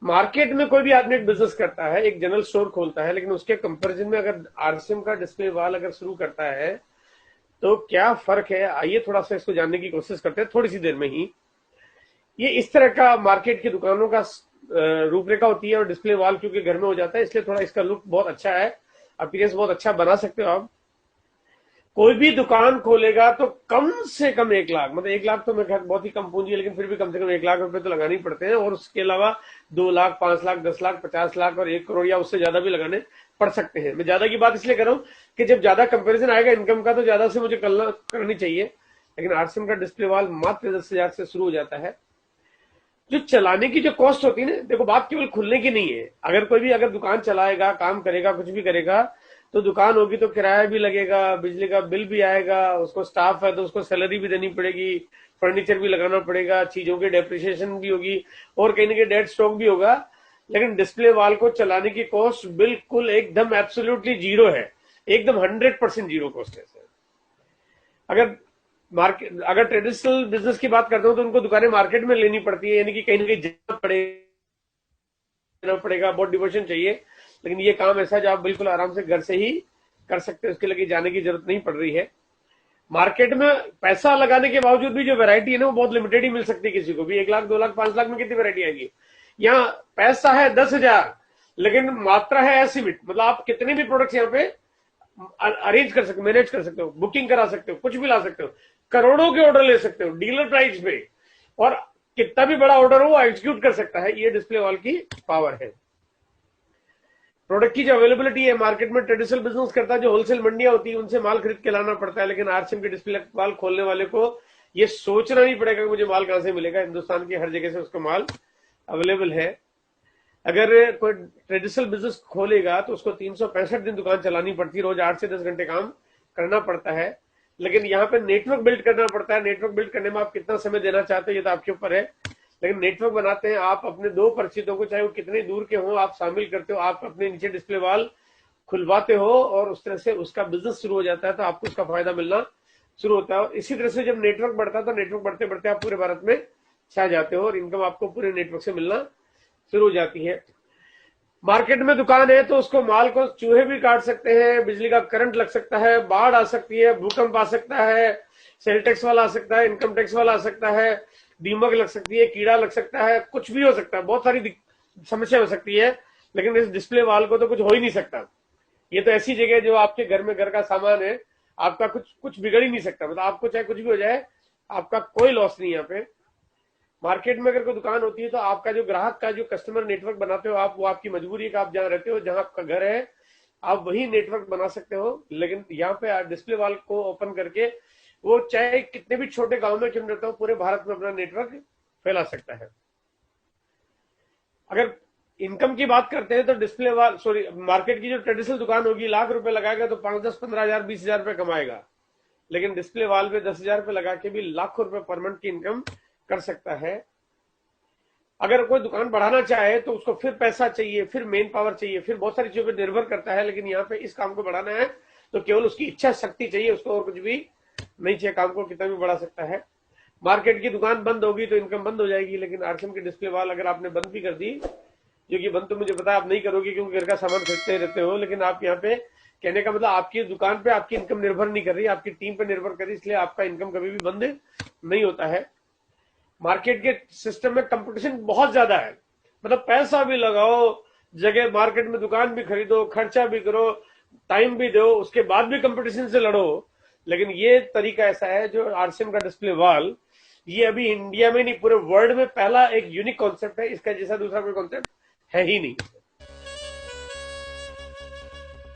Market में कोई भी आदमी एक बिजनेस करता है, एक जनरल स्टोर खोलता है, लेकिन उसके कंपैरिजन में अगर आरसीएम का डिस्प्ले वॉल अगर शुरू करता है तो क्या फर्क है, आइए थोड़ा सा इसको जानने की कोशिश करते हैं थोड़ी सी देर में ही। ये इस तरह का मार्केट की दुकानों का रूपरेखा होती है, और डिस्प्ले वॉल क्योंकि घर में हो जाता है इसलिए थोड़ा इसका लुक बहुत अच्छा है, अपीयरेंस बहुत अच्छा बना सकते हो आप। कोई भी दुकान खोलेगा तो कम से कम 1 लाख, मतलब 1 लाख तो मेरे ख्याल बहुत ही कम पूंजी है, लेकिन फिर भी कम से कम 1 लाख रुपए तो लगाने ही पड़ते हैं, और उसके अलावा 2 लाख, 5 लाख, 10 लाख, 50 लाख और 1 करोड़ या उससे ज्यादा भी लगाने पड़ सकते हैं। मैं ज्यादा की बात इसलिए कर रहा हूँ कि जब ज्यादा कंपेरिजन आएगा इनकम का तो ज्यादा से मुझे करनी चाहिए, लेकिन आरसीएम का डिस्प्ले वॉल मात्र 10,000 से शुरू हो जाता है। जो चलाने की जो कॉस्ट होती है ना, देखो बात केवल खुलने की नहीं है, अगर कोई भी अगर दुकान चलाएगा, काम करेगा, कुछ भी करेगा, तो दुकान होगी तो किराया भी लगेगा, बिजली का बिल भी आएगा, उसको स्टाफ है तो उसको सैलरी भी देनी पड़ेगी, फर्नीचर भी लगाना पड़ेगा, चीजों की डेप्रिसिएशन भी होगी, और कहीं ना कहीं डेड स्टॉक भी होगा। लेकिन डिस्प्ले वॉल को चलाने की कॉस्ट बिल्कुल एकदम एब्सोल्युटली जीरो है, एकदम 100% जीरो कॉस्ट है सर। अगर मार्केट अगर ट्रेडिशनल बिजनेस की बात करते हो तो उनको दुकानें मार्केट में लेनी पड़ती है, यानी कि कहीं ना कहीं जाना पड़ेगा, बहुत डिवोशन चाहिए। लेकिन ये काम ऐसा है जो आप बिल्कुल आराम से घर से ही कर सकते हैं, उसके लिए जाने की जरूरत नहीं पड़ रही है। मार्केट में पैसा लगाने के बावजूद भी जो वैरायटी है ना वो बहुत लिमिटेड ही मिल सकती है किसी को भी। 1 लाख, 2 लाख, 5 लाख में कितनी वैरायटी आएगी? यहाँ पैसा है 10,000, लेकिन मात्रा है असीमित, मतलब आप कितने भी प्रोडक्ट्स यहाँ पे अरेंज कर सकते हो, मैनेज कर सकते हो, बुकिंग करा सकते हो, कुछ भी ला सकते हो, करोड़ों के ऑर्डर ले सकते हो डीलर प्राइस पे, और कितना भी बड़ा ऑर्डर हो वो एग्जीक्यूट कर सकता है। ये डिस्प्ले वॉल की पावर है। प्रोडक्ट की जो अवेलेबिलिटी है मार्केट में, ट्रेडिशनल बिजनेस करता है जो होलसेल मंडियां होती है उनसे माल खरीद के लाना पड़ता है, लेकिन आरसीएम के डिस्प्ले वॉल खोलने वाले को ये सोचना नहीं पड़ेगा कि मुझे माल कहां से मिलेगा, हिंदुस्तान की हर जगह से उसको माल अवेलेबल है। अगर कोई ट्रेडिशनल बिजनेस खोलेगा तो उसको 365 दिन दुकान चलानी पड़ती है, रोज 8 से 10 घंटे काम करना पड़ता है। लेकिन यहाँ पे नेटवर्क बिल्ड करना पड़ता है। नेटवर्क बिल्ड करने में आप कितना समय देना चाहते हो ये तो आपके ऊपर है, लेकिन नेटवर्क बनाते हैं आप अपने दो परिचितों को, चाहे वो कितने दूर के हो, आप शामिल करते हो, आप अपने नीचे डिस्प्ले वॉल खुलवाते हो, और उस तरह से उसका बिजनेस शुरू हो जाता है, तो आपको उसका फायदा मिलना शुरू होता है। और इसी तरह से जब नेटवर्क बढ़ता है तो नेटवर्क बढ़ते बढ़ते आप पूरे भारत में छा जाते हो, और इनकम आपको पूरे नेटवर्क से मिलना शुरू हो जाती है। मार्केट में दुकान है तो उसको माल को चूहे भी काट सकते हैं, बिजली का करंट लग सकता है, बाढ़ आ सकती है, भूकंप आ सकता है, सेल टैक्स वाला आ सकता है, इनकम टैक्स वाला आ सकता है, दीमक लग सकती है, कीड़ा लग सकता है, कुछ भी हो सकता है, बहुत सारी समस्या हो सकती है। लेकिन इस डिस्प्ले वाल को तो कुछ हो ही नहीं सकता। ये तो ऐसी जगह है जो आपके घर में घर का सामान है, आपका कुछ कुछ बिगड़ ही नहीं सकता, मतलब आपको चाहे कुछ भी हो जाए आपका कोई लॉस नहीं है यहाँ पे। मार्केट में अगर कोई दुकान होती है तो आपका जो ग्राहक का जो कस्टमर नेटवर्क बनाते हो आप, वो आपकी मजबूरी है कि आप जहां रहते हो, जहां आपका घर है, आप वही नेटवर्क बना सकते हो। लेकिन यहाँ पे आप डिस्प्ले वॉल को ओपन करके वो चाहे कितने भी छोटे गांव में क्यों रहता हो, पूरे भारत में अपना नेटवर्क फैला सकता है। अगर इनकम की बात करते हैं तो डिस्प्ले वॉल, सॉरी, मार्केट की जो ट्रेडिशनल दुकान होगी, लाख रुपए लगाएगा तो 5, 10, 15 हजार, 20 हजार रुपए कमाएगा। लेकिन डिस्प्ले वॉल पे 10,000 रुपए लगा के भी लाखों रुपए पर मंथ की इनकम कर सकता है। अगर कोई दुकान बढ़ाना चाहे तो उसको फिर पैसा चाहिए, फिर मेन पावर चाहिए, फिर बहुत सारी चीजों पर निर्भर करता है। लेकिन यहाँ पे इस काम को बढ़ाना है तो केवल उसकी इच्छा शक्ति चाहिए, उसको और कुछ भी नहीं चाहिए, काम को कितना भी बढ़ा सकता है। मार्केट की दुकान बंद होगी तो इनकम बंद हो जाएगी, लेकिन आरसीएम की डिस्प्ले वॉल अगर आपने बंद भी कर दी, जो कि बंद तो मुझे पता है आप नहीं करोगे क्योंकि घर का सामान खरीदते रहते हो, लेकिन आप यहाँ पे कहने का मतलब आपकी दुकान पे आपकी इनकम निर्भर नहीं कर रही, आपकी टीम पे निर्भर कर रही, इसलिए आपका इनकम कभी भी बंद नहीं होता है। मार्केट के सिस्टम में कंपटीशन बहुत ज्यादा है, मतलब पैसा भी लगाओ, जगह मार्केट में दुकान भी खरीदो, खर्चा भी करो, टाइम भी दो, उसके बाद भी कंपटीशन से लड़ो। लेकिन ये तरीका ऐसा है जो आरसीएम का डिस्प्ले वॉल, ये अभी इंडिया में नहीं पूरे वर्ल्ड में पहला एक यूनिक कॉन्सेप्ट है, इसका जैसा दूसरा कोई कॉन्सेप्ट है ही नहीं।